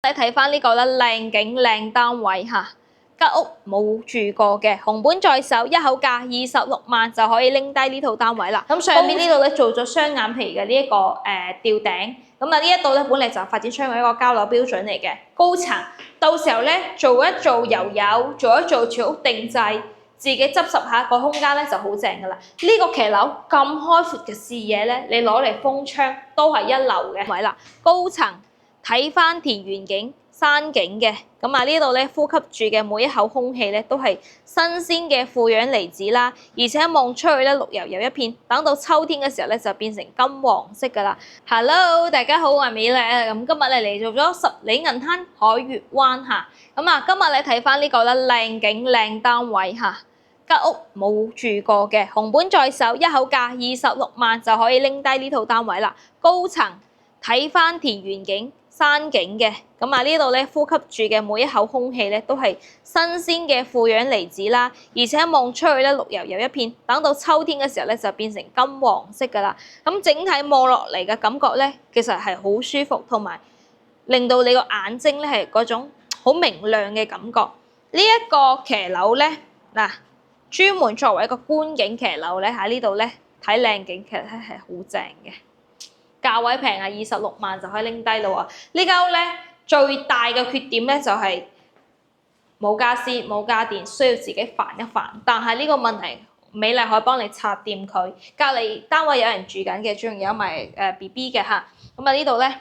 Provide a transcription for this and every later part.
你睇翻呢個啦，靚景靚單位嚇，間屋冇住過嘅，紅本在手，一口價26萬就可以拎低呢套單位啦。咁上邊呢度咧做咗雙眼皮嘅呢一個吊頂，咁啊呢一度咧本嚟就發展商嘅一個交樓標準嚟嘅，高層到時候咧做一做油油，做一做全屋定制，自己執拾下個空間咧就好正噶啦。呢個騎樓咁開闊嘅視野咧，你攞嚟封窗都係一流嘅位啦，高層。睇翻田園景、山景嘅，咁啊呢度咧呼吸住嘅每一口空氣咧都係新鮮嘅負氧離子啦，而且望出去咧綠油油一片，等到秋天嘅時候咧就變成金黃色噶啦。Hello， 大家好，我係美麗，咁今日嚟做咗十里銀灘海月灣嚇，咁啊今日你睇翻呢個啦，靚景靚單位嚇，間屋冇住過嘅，紅本在手，一口價26萬就可以拎低呢套單位啦，高層睇翻田園景。山景嘅，咁啊呢度咧呼吸住嘅每一口空氣咧都係新鮮嘅負氧離子啦，而且望出去咧綠油油一片，等到秋天嘅時候咧就變成金黃色噶啦。咁整體望落嚟嘅感覺咧，其實係好舒服，同埋令到你個眼睛咧係嗰種好明亮嘅感覺。呢一個騎樓咧嗱，專門作為一個觀景騎樓咧喺呢度咧睇靚景，其實係好正嘅。價位平啊，26萬就可以拎低到啊！呢間屋咧最大嘅缺點咧就係冇家私冇家電，需要自己煩一煩。但係呢個問題，美麗可以幫你拆掂佢。隔離單位有人住緊嘅，仲有埋BB 嘅嚇。咁啊呢度咧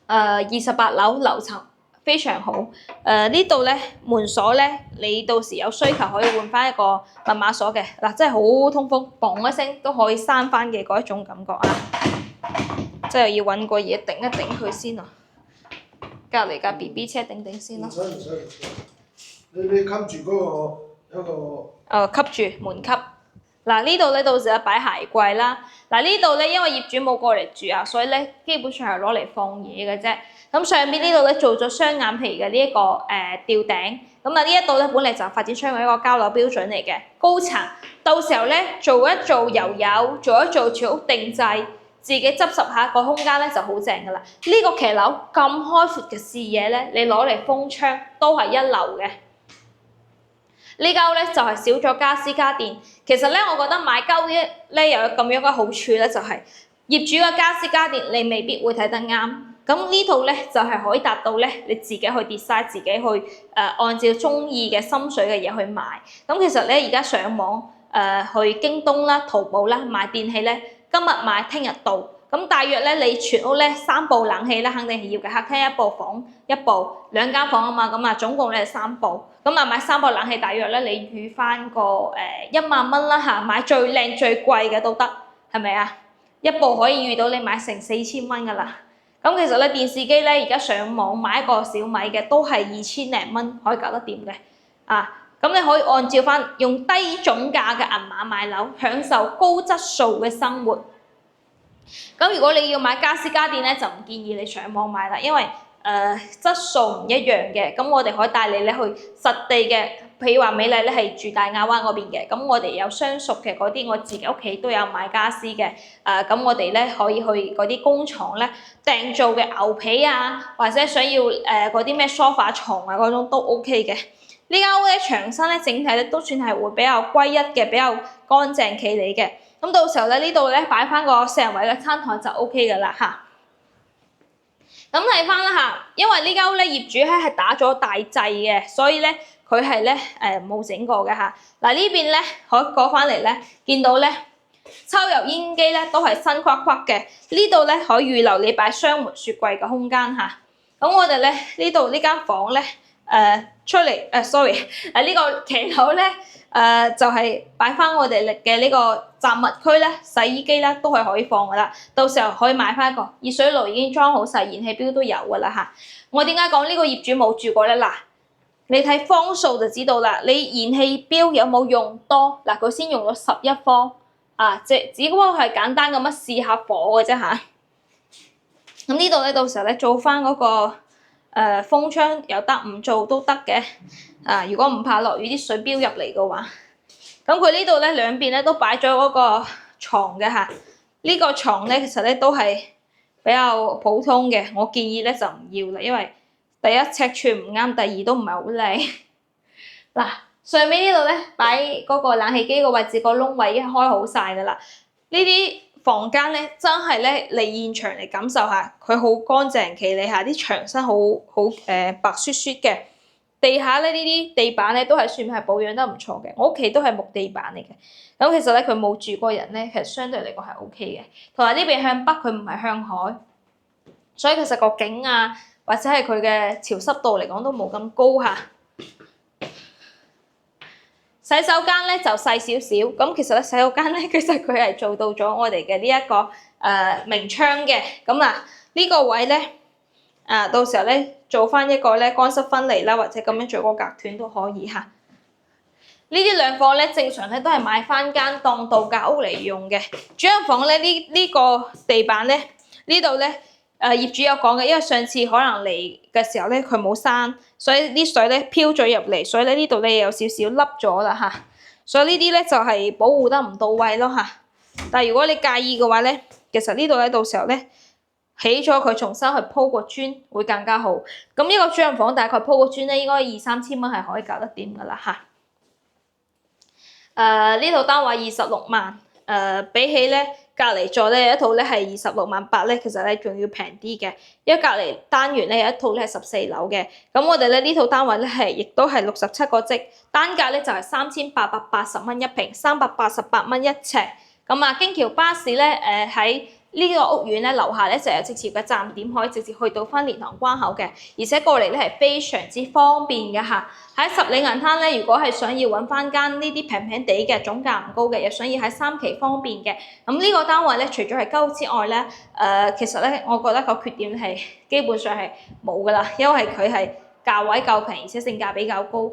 28樓樓層非常好。呢度咧門鎖咧，你到時有需求可以換翻一個密碼鎖嘅嗱，真係好通風，嘣一聲都可以閂翻嘅嗰一種感覺啊！即係要揾個嘢頂一頂佢先啊！隔離架 BB 車頂頂先咯。唔使，你冚住嗰個一個。冚住門冚。嗱呢度咧到時啊擺鞋櫃啦。嗱呢度咧因為業主冇過嚟住啊，所以咧基本上係攞嚟放嘢嘅啫。咁上邊呢度咧做咗雙眼皮嘅呢一個吊頂，咁啊呢一度咧本嚟就發展商嘅一個交樓標準嚟嘅，高層到時候咧做一做油油，做一做全屋定制，自己執拾下個空間咧就好正噶啦。呢個騎樓咁開闊嘅視野咧，你攞嚟封窗都係一流嘅。呢間屋咧就係少咗家私家電，其實咧我覺得買間屋咧有咁樣嘅好處咧，就係業主嘅家私家電你未必會睇得啱。咁呢套咧就係可以達到咧你自己去 design， 自己去按照中意嘅心水嘅嘢去買。咁其實咧而家上網去京東啦、淘寶啦買電器咧，今日買聽日到。咁大約咧你全屋咧3部冷氣咧肯定係要嘅，客廳1部，房1部，2間房啊嘛，咁啊總共咧係3部。咁啊買3部冷氣，大約咧你預翻個1萬蚊啦嚇，買最靚最貴嘅都得，係咪啊？一部可以預到你買成4000蚊噶啦。咁其實咧電視機咧而家上網買一個小米嘅都係2000零蚊可以搞得掂嘅啊！咁你可以按照翻用低總價嘅銀碼買樓，享受高質素嘅生活。咁如果你要買家私家電咧，就唔建議你上網買啦，因為質素唔一樣嘅。咁我哋可以帶你咧去實地嘅，譬如話美麗咧係住大亞灣嗰邊嘅，咁我哋有相熟嘅嗰啲，我自己屋企都有買家私嘅。咁我哋咧可以去嗰啲工廠咧訂做嘅牛皮啊，或者想要嗰啲咩梳化床啊嗰種都 OK 嘅。呢間屋咧牆身咧整體咧都算係會比較歸一嘅，比較乾淨企理嘅。咁到時候咧呢度咧擺翻個4人位嘅餐台就 OK 噶啦嚇。咁睇翻啦嚇，因為呢間屋咧業主咧係打咗大掣嘅，所以咧佢係咧冇整過嘅嚇。嗱呢邊咧可以過翻嚟咧，見到咧抽油煙機咧都係新框框嘅。呢度咧可以預留你擺雙門雪櫃嘅空間嚇。咁我哋咧呢度呢間房咧出嚟sorry，呢個騎樓咧就係擺翻我哋嘅呢個雜物區咧，洗衣機咧都係可以放噶啦。到時候可以買翻一個熱水爐已經裝好晒，燃氣錶都有噶啦嚇。我點解講呢個業主冇住過咧？嗱，你睇方數就知道啦。你燃氣錶有冇用多？嗱，佢先用咗11方啊，只不過係簡單咁樣試下火嘅啫嚇。咁呢度咧，到時候咧做翻嗰個風窗有得唔做都得嘅。啊，如果唔怕落雨啲水飆入嚟嘅話，咁佢呢度咧兩邊咧都擺咗嗰個牀嘅嚇。呢個床咧其實咧都係比較普通嘅，我建議咧就唔要啦，因為第一尺寸唔啱，第二都唔係好靚。嗱，上面呢度咧擺嗰個冷氣機個位置個窿位已經開好晒㗎啦。呢啲房間咧真係咧嚟現場嚟感受下，佢好乾淨企理下，啲牆身好白雪雪嘅。地下咧呢啲地板咧都係算係保養得唔錯嘅，我屋企都係木地板嚟嘅。咁其實咧佢冇住過人咧，其實相對嚟講係 O K 嘅。同埋呢邊向北，佢唔係向海，所以其實個景啊或者係佢嘅潮濕度嚟講都冇咁高嚇。洗手間咧就細少少，咁其實咧洗手間咧其實佢係做到咗我哋嘅呢一個明窗嘅，咁呢個位咧到時候咧做翻一個咧乾濕分離啦，或者咁樣做個隔斷都可以嚇。呢啲兩房咧正常咧都係買翻間當度假屋嚟用嘅。主人房咧呢個地板咧呢度咧業主有講嘅，因為上次可能嚟嘅時候咧佢冇閂，所以啲水咧飄咗入嚟，所以咧呢度咧有少少凹咗啦嚇。所以呢啲咧就係保護得唔到位咯嚇。但係如果你介意嘅話咧，其實呢度咧到時候咧起咗佢重新去鋪個磚會更加好。咁呢個主人房大概鋪個磚咧應該2-3千蚊係可以搞得掂噶啦嚇。呢套單位26萬，比起咧隔離座咧有一套咧係26.8萬咧，其實咧仲要平啲嘅，因為隔離單元咧有一套咧係14樓嘅，咁我哋咧呢套單位咧亦都係67個積，單價咧就係3880蚊一平，388蚊一尺，咁京橋巴士咧喺呢個屋苑咧樓下咧就有直接嘅站點，可以直接去到翻蓮塘關口嘅，而且過嚟咧係非常之方便嘅嚇。喺十里銀灘咧，如果係想要揾翻間呢啲平平地嘅總價唔高嘅，又想要喺三期方便嘅，咁呢個單位咧除咗係高之外咧，其實咧我覺得個缺點係基本上係冇噶啦，因為佢係價位夠平，而且性價比較高。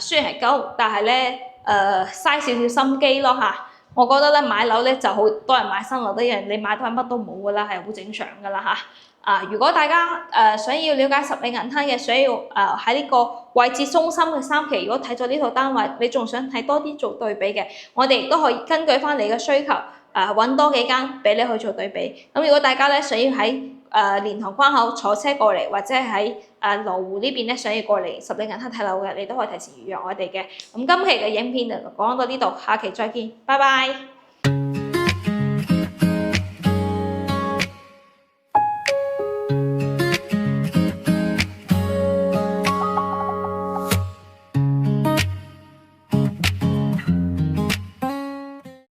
雖然係高，但係咧嘥少少心機咯嚇。我覺得咧買樓咧就好多人買新樓一樣，你買到係乜都冇噶啦，係好正常噶啦嚇。如果大家想要了解十里銀灘嘅，想要喺呢個位置中心嘅三期，如果睇咗呢套單位，你仲想睇多啲做對比嘅，我哋亦都可以根據翻你嘅需求揾多幾間俾你去做對比。咁如果大家咧想要喺蓮塘關口坐車過嚟，或者係喺羅湖呢邊咧想要過嚟十里銀灘睇樓嘅，你都可以提前預約我哋嘅。咁今期嘅影片就講到呢度，下期再見，拜拜。